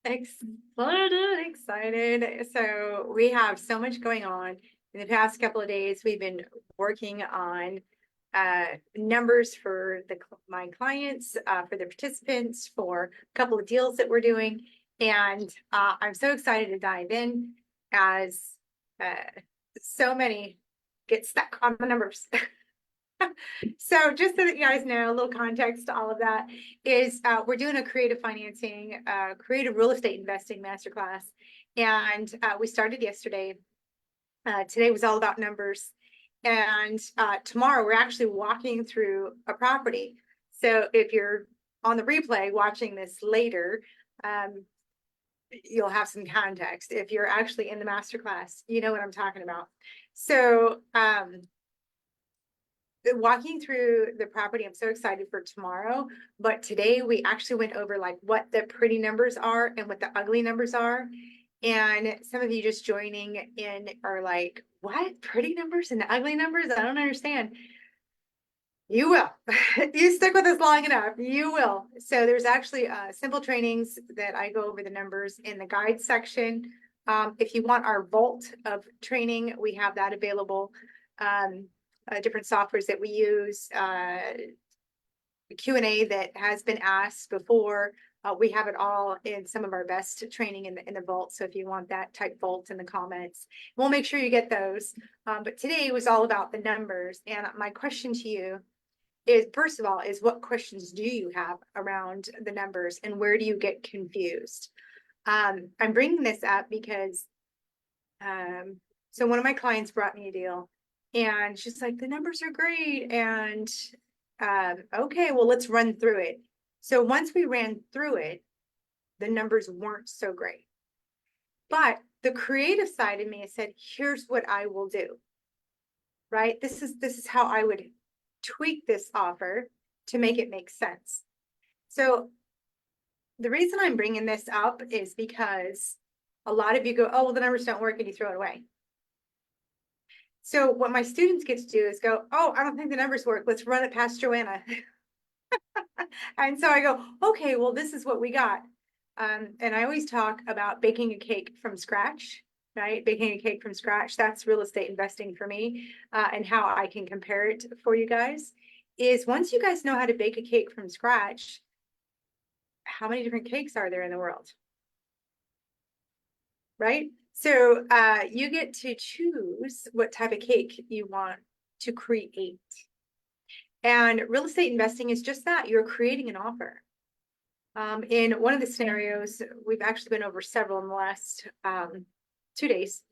Exploded, excited. So we have so much going on. In the past couple of days, we've been working on numbers for my clients, for the participants, for a couple of deals that we're doing. And I'm so excited to dive in as so many get stuck on the numbers. So just so that you guys know, a little context to all of that is we're doing a creative financing, creative real estate investing masterclass. And we started yesterday. Today was all about numbers. And tomorrow we're actually walking through a property. So if you're on the replay watching this later, you'll have some context. If you're actually in the masterclass, you know what I'm talking about. So walking through the property, I'm so excited for tomorrow. But today we actually went over like what the pretty numbers are and what the ugly numbers are. And some of you just joining in are like, what? Pretty numbers and ugly numbers? I don't understand. You will. You stick with us long enough, you will. So there's actually simple trainings that I go over the numbers in the guide section. If you want our vault of training, we have that available. Different softwares that we use, Q&A that has been asked before. We have it all in some of our best training in the vault. So if you want that, type vault in the comments. We'll make sure you get those. But today was all about the numbers. And my question to you is, first of all, is what questions do you have around the numbers and where do you get confused? I'm bringing this up because so one of my clients brought me a deal and she's like, the numbers are great. And okay, well, let's run through it. So once we ran through it, the numbers weren't so great. But the creative side of me said, here's what I will do. Right? This is how I would tweak this offer to make it make sense. So the reason I'm bringing this up is because a lot of you go, oh, well, the numbers don't work, and you throw it away. So what my students get to do is go, oh, I don't think the numbers work. Let's run it past Joanna. And so I go, okay, well, this is what we got. And I always talk about baking a cake from scratch, right? Baking a cake from scratch. That's real estate investing for me, and how I can compare it for you guys is once you guys know how to bake a cake from scratch, how many different cakes are there in the world? Right? So you get to choose what type of cake you want to create. And real estate investing is just that. You're creating an offer. In one of the scenarios, we've actually been over several in the last 2 days.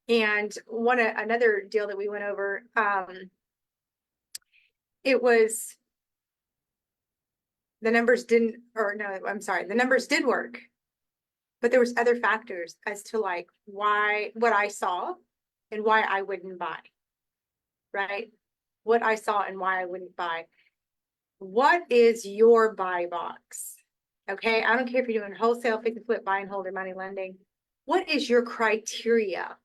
And another deal that we went over, it was the numbers didn't, or no, I'm sorry, the numbers did work. But there was other factors as to like what I saw and why I wouldn't buy, right? What I saw and why I wouldn't buy. What is your buy box? Okay, I don't care if you're doing wholesale, fix and flip, buy and hold, or money lending. What is your criteria?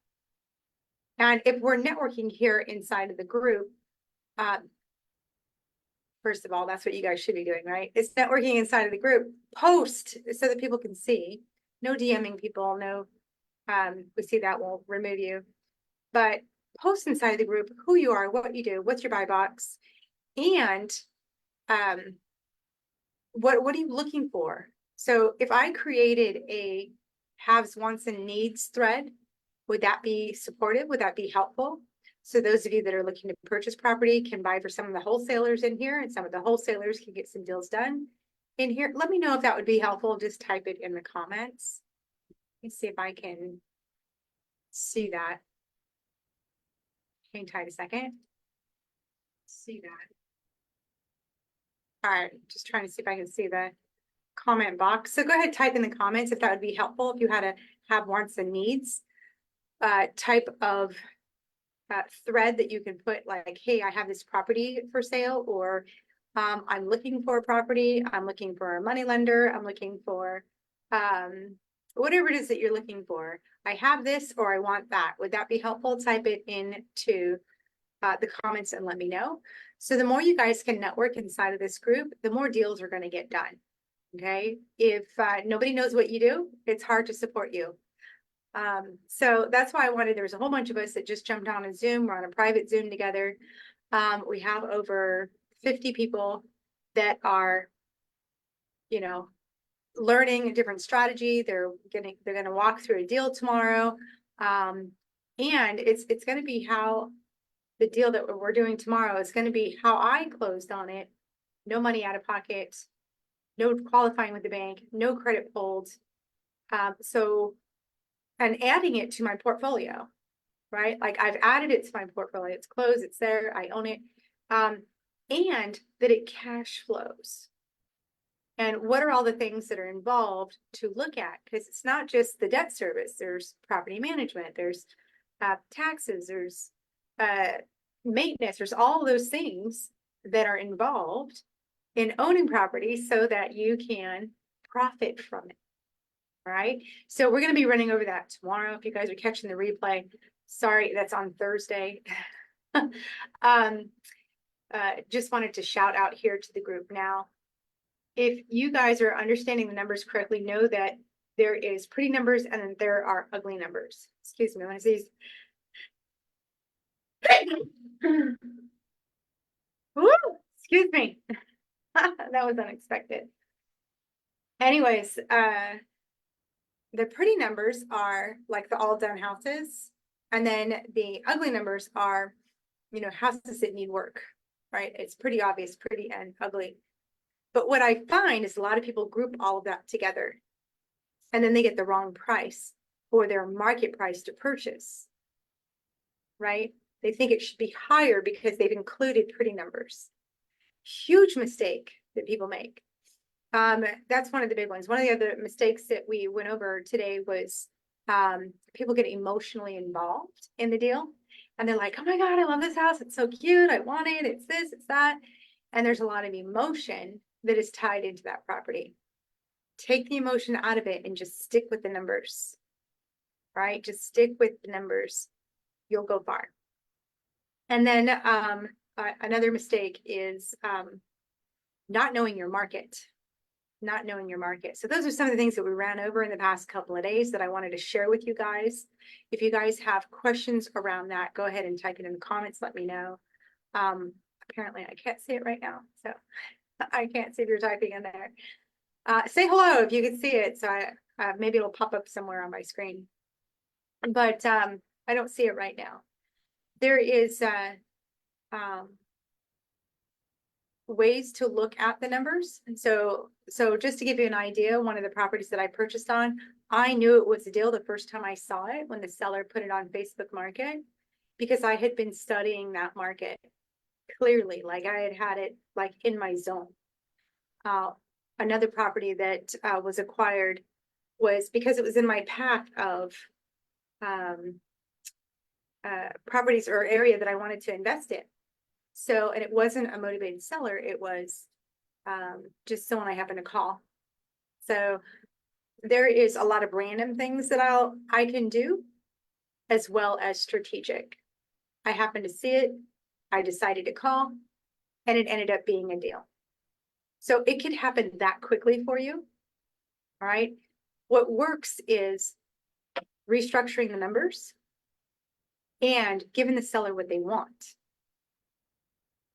And if we're networking here inside of the group, first of all, that's what you guys should be doing, right? It's networking inside of the group. Post so that people can see. No DMing people, no, we see that, we'll remove you. But post inside of the group who you are, what you do, what's your buy box, and what are you looking for? So if I created a haves, wants, and needs thread, would that be supportive? Would that be helpful? So those of you that are looking to purchase property can buy for some of the wholesalers in here, and some of the wholesalers can get some deals done in here. Let me know if that would be helpful. Just type it in the comments. Let's see if I can see that. Hang tight a second. See that. All right, just trying to see if I can see the comment box. So go ahead, type in the comments if that would be helpful. If you had to have wants and needs, type of thread that you can put like, hey, I have this property for sale, or I'm looking for a property, I'm looking for a money lender, I'm looking for whatever it is that you're looking for. I have this or I want that. Would that be helpful? Type it into the comments and let me know. So the more you guys can network inside of this group, the more deals are going to get done. Okay, if nobody knows what you do, it's hard to support you. So that's why I wanted, there was a whole bunch of us that just jumped on a Zoom. We're on a private Zoom together. We have over 50 people that are, you know, learning a different strategy. They're gonna walk through a deal tomorrow. And it's gonna be how the deal that we're doing tomorrow is gonna be how I closed on it. No money out of pocket, no qualifying with the bank, no credit pulled. So, and adding it to my portfolio, right? Like I've added it to my portfolio. It's closed, it's there, I own it. And that it cash flows. And what are all the things that are involved to look at? Because it's not just the debt service, there's property management, there's taxes, there's maintenance, there's all those things that are involved in owning property so that you can profit from it. Right. So we're going to be running over that tomorrow. If you guys are catching the replay, sorry, that's on Thursday. Just wanted to shout out here to the group now. If you guys are understanding the numbers correctly, know that there is pretty numbers and then there are ugly numbers. Excuse me, when I say Woo! Excuse me. That was unexpected. Anyways, the pretty numbers are like the all done houses, and then the ugly numbers are, you know, houses that need work, right? It's pretty obvious, pretty and ugly. But what I find is a lot of people group all of that together, and then they get the wrong price or their market price to purchase, right? They think it should be higher because they've included pretty numbers. Huge mistake that people make. That's one of the big ones. One of the other mistakes that we went over today was people get emotionally involved in the deal. And they're like, oh my God, I love this house. It's so cute. I want it. It's this, it's that. And there's a lot of emotion that is tied into that property. Take the emotion out of it and just stick with the numbers, right? Just stick with the numbers. You'll go far. And then another mistake is not knowing your market. Not knowing your market. So those are some of the things that we ran over in the past couple of days that I wanted to share with you guys. If you guys have questions around that, go ahead and type it in the comments. Let me know. Apparently I can't see it right now, so I can't see if you're typing in there. Say hello if you can see it. So maybe it'll pop up somewhere on my screen, but I don't see it right now. There is ways to look at the numbers. And so just to give you an idea, one of the properties that I purchased on, I knew it was a deal the first time I saw it when the seller put it on Facebook Market, because I had been studying that market clearly, like I had had it like in my zone. Another property that was acquired was because it was in my path of properties or area that I wanted to invest in. So, and it wasn't a motivated seller, it was just someone I happened to call. So there is a lot of random things that I can do, as well as strategic. I happened to see it, I decided to call, and it ended up being a deal. So it could happen that quickly for you. All right. What works is restructuring the numbers and giving the seller what they want.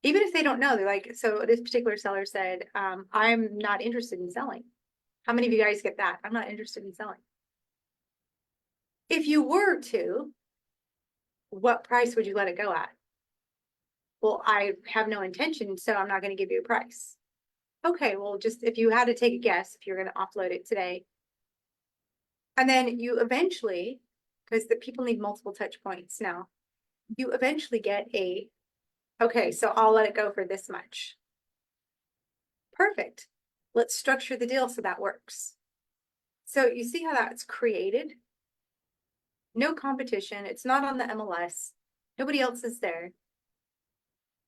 Even if they don't know, they're like, so this particular seller said, I'm not interested in selling. How many of you guys get that? I'm not interested in selling. If you were to, what price would you let it go at? Well, I have no intention, so I'm not going to give you a price. Okay, well, just if you had to take a guess, if you're going to offload it today, and then you eventually, because the people need multiple touch points now, you eventually get a, okay, so I'll let it go for this much. Perfect. Let's structure the deal so that works. So you see how that's created? No competition. It's not on the MLS. Nobody else is there.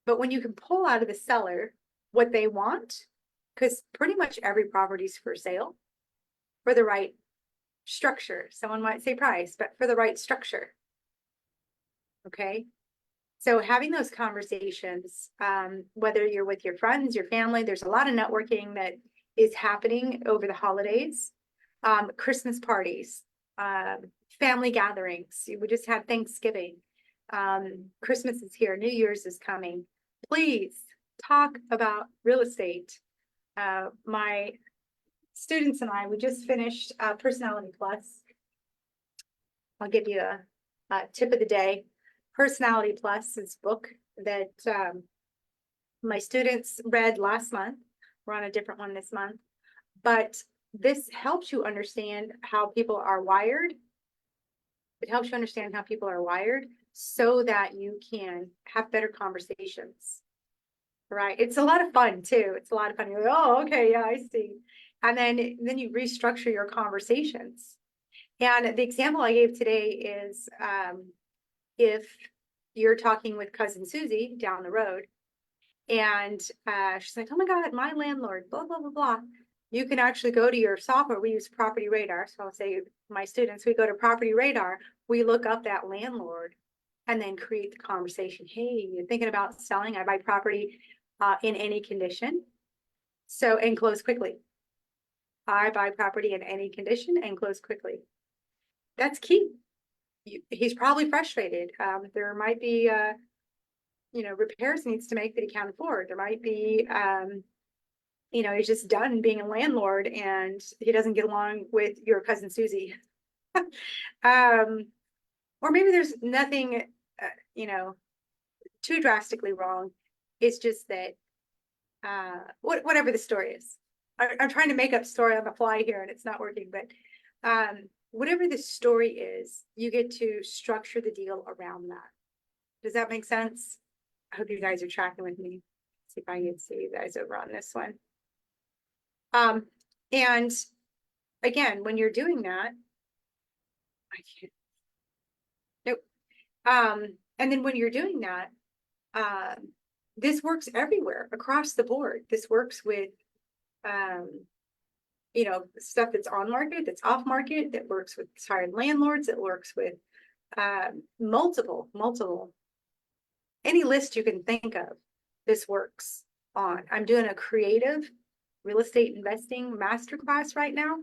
But when you can pull out of the seller what they want, because pretty much every property is for sale for the right structure. Someone might say price, but for the right structure. Okay. So having those conversations, whether you're with your friends, your family, there's a lot of networking that is happening over the holidays. Christmas parties, family gatherings. We just had Thanksgiving. Christmas is here, New Year's is coming. Please talk about real estate. My students and I, we just finished Personality Plus. I'll give you a tip of the day. Personality Plus is a book that my students read last month. We're on a different one this month, but this helps you understand how people are wired. It helps you understand how people are wired so that you can have better conversations, right? It's a lot of fun too. It's a lot of fun. You're like, oh, okay, yeah, I see. And then you restructure your conversations. And the example I gave today is if you're talking with cousin Susie down the road and she's like, oh my God, my landlord, blah, blah, blah, blah. You can actually go to your software. We use Property Radar. So I'll say my students, we go to Property Radar, we look up that landlord and then create the conversation. Hey, you're thinking about selling? I buy property in any condition. So, and close quickly. I buy property in any condition and close quickly. That's key. He's probably frustrated. There might be, repairs he needs to make that he can't afford. There might be, he's just done being a landlord and he doesn't get along with your cousin Susie. Or maybe there's nothing, too drastically wrong. It's just that, whatever the story is. I'm trying to make up story on the fly here and it's not working, but whatever the story is, you get to structure the deal around that. Does that make sense? I hope you guys are tracking with me. See if I can see you guys over on this one. And again, when you're doing that, I can't. Nope. And then when you're doing that, this works everywhere across the board. This works with, stuff that's on market, that's off market, that works with hired landlords, that works with multiple, any list you can think of, this works on. I'm doing a creative real estate investing masterclass right now.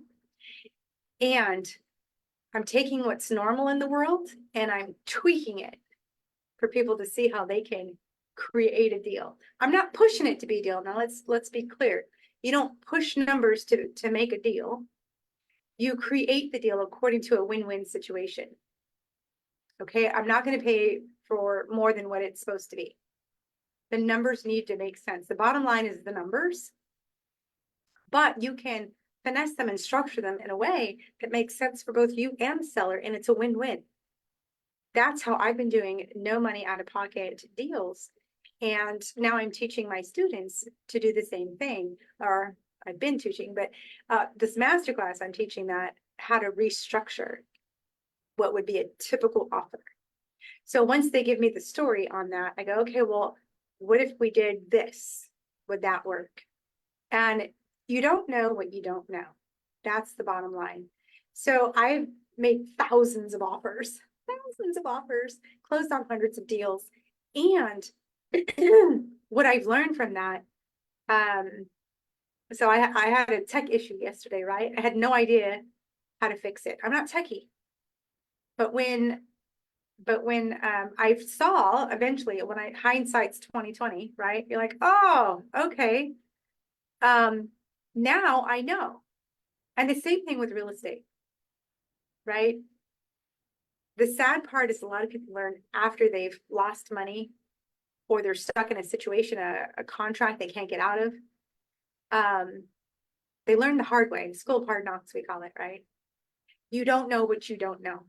And I'm taking what's normal in the world and I'm tweaking it for people to see how they can create a deal. I'm not pushing it to be a deal. Now let's be clear. You don't push numbers to make a deal. You create the deal according to a win-win situation. Okay, I'm not going to pay for more than what it's supposed to be. The numbers need to make sense. The bottom line is the numbers, but you can finesse them and structure them in a way that makes sense for both you and the seller, and it's a win-win. That's how I've been doing no money out of pocket deals. And now I'm teaching my students to do the same thing, or I've been teaching, but this masterclass, I'm teaching that how to restructure what would be a typical offer. So once they give me the story on that, I go, okay, well, what if we did this? Would that work? And you don't know what you don't know. That's the bottom line. So I've made thousands of offers, closed on hundreds of deals. And what I've learned from that, so I had a tech issue yesterday, right? I had no idea how to fix it. I'm not techie. But when I saw eventually, when hindsight's 2020, right? You're like, oh, okay. Now I know. And the same thing with real estate, right? The sad part is a lot of people learn after they've lost money or they're stuck in a situation, a contract they can't get out of. They learn the hard way. School of hard knocks, we call it, right? You don't know what you don't know.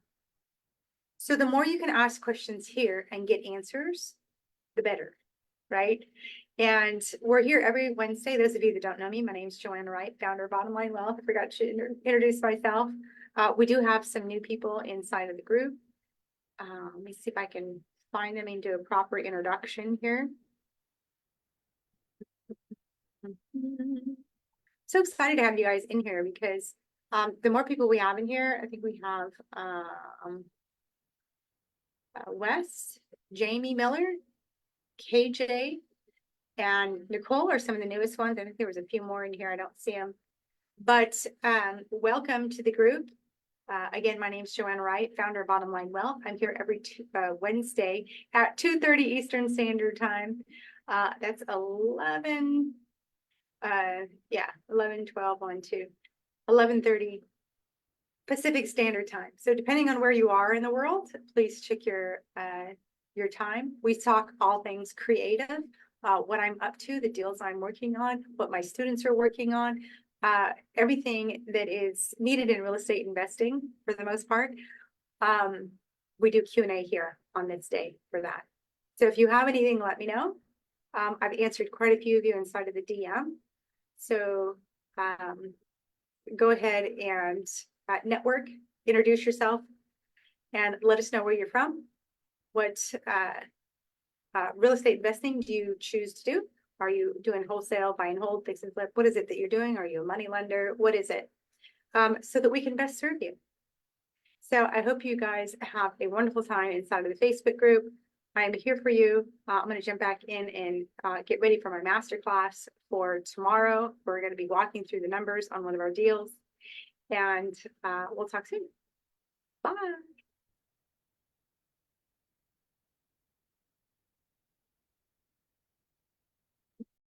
So the more you can ask questions here and get answers, the better, right? And we're here every Wednesday. Those of you that don't know me, my name is Joanna Wright, founder of Bottom Line Wealth. I forgot to introduce myself. We do have some new people inside of the group. Let me see if I can find them and do a proper introduction here. So excited to have you guys in here because the more people we have in here, I think we have Wes, Jamie Miller, KJ, and Nicole are some of the newest ones. I think there was a few more in here. I don't see them. But welcome to the group. Again, my name is Joanne Wright, founder of Bottom Line Wealth. I'm here every Wednesday at 2:30 Eastern Standard Time. That's 11, 11, 12, 1, 2, 11:30 Pacific Standard Time. So depending on where you are in the world, please check your time. We talk all things creative, what I'm up to, the deals I'm working on, what my students are working on, everything that is needed in real estate investing for the most part. We do Q&A here on this day for that. So if you have anything, let me know. I've answered quite a few of you inside of the DM. So go ahead and network, introduce yourself, and let us know where you're from. What real estate investing do you choose to do? Are you doing wholesale, buy and hold, fix and flip? What is it that you're doing? Are you a money lender? What is it? So that we can best serve you. So I hope you guys have a wonderful time inside of the Facebook group. I am here for you. I'm going to jump back in and get ready for my masterclass for tomorrow. We're going to be walking through the numbers on one of our deals, and we'll talk soon. Bye.